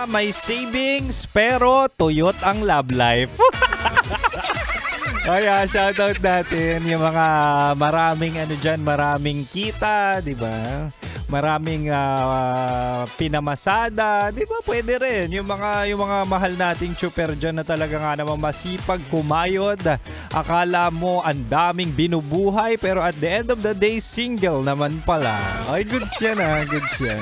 May savings pero tuyot ang love life. Kaya shoutout natin yung mga maraming maraming kita, 'di ba? Maraming pinamasada, 'di ba? Pwede rin yung mga mahal nating super diyan na talaga nga naman masipag kumayod. Akala mo ang daming binubuhay pero at the end of the day single naman pala. Ay, goods yan goods yan.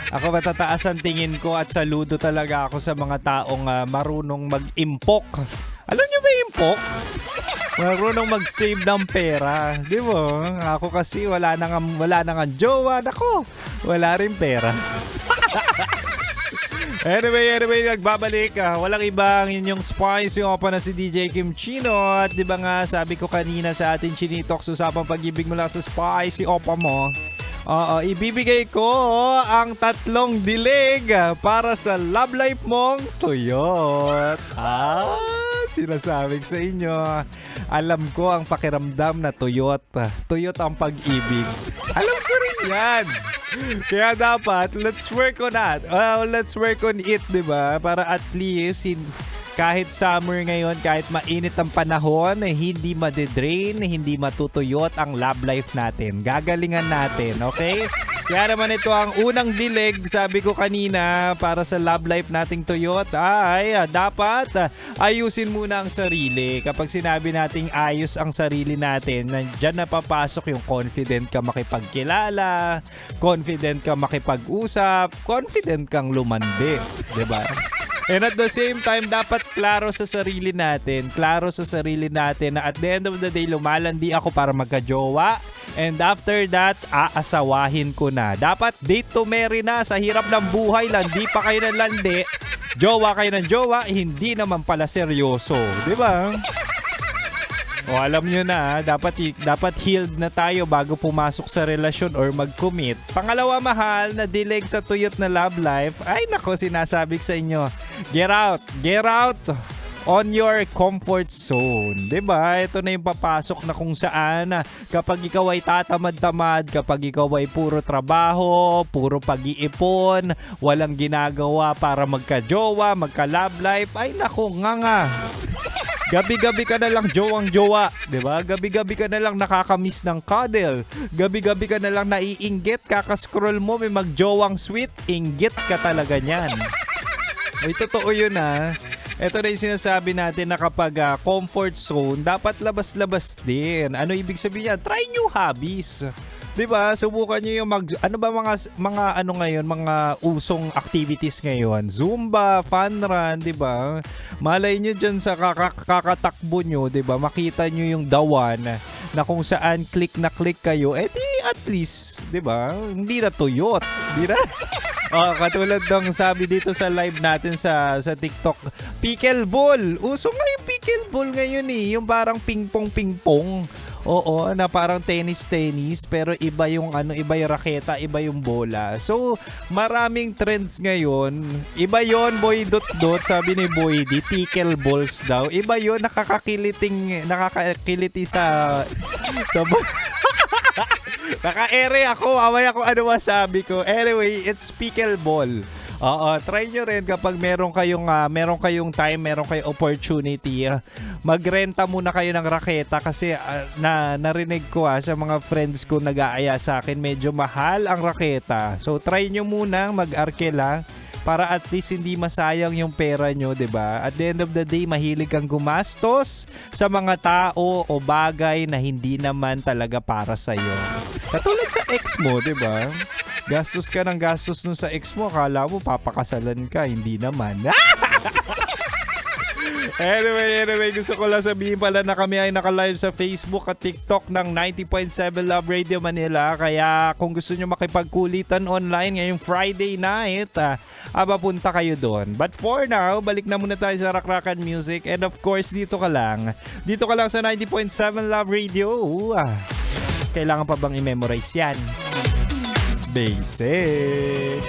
Ako matataas ang tingin ko at saludo talaga ako sa mga taong marunong mag-impok. Alam niyo ba impok? Marunong mag-save ng pera. Di ba? Ako kasi wala nang jowa. Nako, wala rin pera. Anyway, nagbabalik. Walang iba ang inyong spice yung opa na si DJ Kim Chino. At di ba nga sabi ko kanina sa ating Chinitox, usapang pag-ibig mo lang sa spicy opa mo. Ibibigay ko ang 3 dilig para sa love life mong tuyot. Sinasabi ko sa inyo, alam ko ang pakiramdam na tuyot. Tuyot ang pag-ibig. Alam ko rin yan. Kaya dapat, let's work on that. Let's work on it, diba? Para at least, kahit summer ngayon, kahit mainit ang panahon, hindi madedrain, hindi matutuyot ang love life natin. Gagalingan natin, okay? Kaya naman ito ang unang dilig, sabi ko kanina, para sa love life nating tuyot ay dapat ayusin muna ang sarili. Kapag sinabi nating ayos ang sarili natin, dyan na papasok yung confident ka makipagkilala, confident ka makipag-usap, confident kang lumandi, diba? And at the same time, dapat klaro sa sarili natin. Klaro sa sarili natin na at the end of the day, lumalandi ako para magka-jowa. And after that, aasawahin ko na. Dapat date to marry na. Sa hirap ng buhay, landi pa kayo ng landi. Jowa kayo ng jowa, hindi naman pala seryoso. Diba? O alam nyo na, dapat healed na tayo bago pumasok sa relasyon or mag-commit. Pangalawa, mahal na dilig sa tuyot na love life. Ay nako, sinasabi ko sa inyo, get out on your comfort zone. Diba? Ito na yung papasok na kung saan kapag ikaw ay tatamad-tamad, kapag ikaw ay puro trabaho, puro pag-iipon, walang ginagawa para magka-jowa, magka-love life, ay nako, nga. Gabi-gabi ka na lang jowang-jowa, di ba? Gabi-gabi ka na lang nakakamiss ng cuddle. Gabi-gabi ka na lang naiinggit, kakascroll mo, may magjowang sweet, inggit ka talaga niyan. Ay, totoo yun Ito na yung sinasabi natin na kapag comfort zone, dapat labas-labas din. Ano ibig sabihin yan? Try new hobbies. 'Di ba? Subukan niyo yung mga usong activities ngayon. Zumba, fun run, 'di ba? Malay niyo diyan sa kakatakbo niyo, 'di ba? Makita niyo yung dawan na kung saan click kayo, di at least, 'di ba? Hindi na tuyot, hindi na. Katulad ng sabi dito sa live natin sa TikTok, pickleball. Uso nga yung pickleball ngayon yung parang ping-pong. Oo, na parang tennis pero iba yung raketa, iba yung bola. So, maraming trends ngayon. Iba yon, boy dot sabi ni Boy D, pickleballs daw. Iba yon, nakakakiliti sa naka-ere ako, mamaya ko ano masabi ko. Anyway, it's pickleball. Try nyo rin kapag meron kayong time, meron kayong opportunity. Magrenta muna kayo ng raketa kasi narinig ko sa mga friends ko nag-aaya sa akin, medyo mahal ang raketa. So try nyo muna mag-arkela para at least hindi masayang yung pera nyo, 'di ba? At the end of the day, mahilig kang gumastos sa mga tao o bagay na hindi naman talaga para sa iyo. Katulad sa ex mo, 'di ba? Gastos ka ng gastos nun sa ex mo, akala mo papakasalan ka, hindi naman. Anyway, gusto ko lang sabihin pala na kami ay naka-live sa Facebook at TikTok ng 90.7 Love Radio Manila. Kaya kung gusto nyo makipagkulitan online ngayong Friday night, papunta kayo doon. But for now, balik na muna tayo sa Rakrakan Music. And of course, dito ka lang sa 90.7 Love Radio. Kailangan pa bang i-memorize yan? Basic.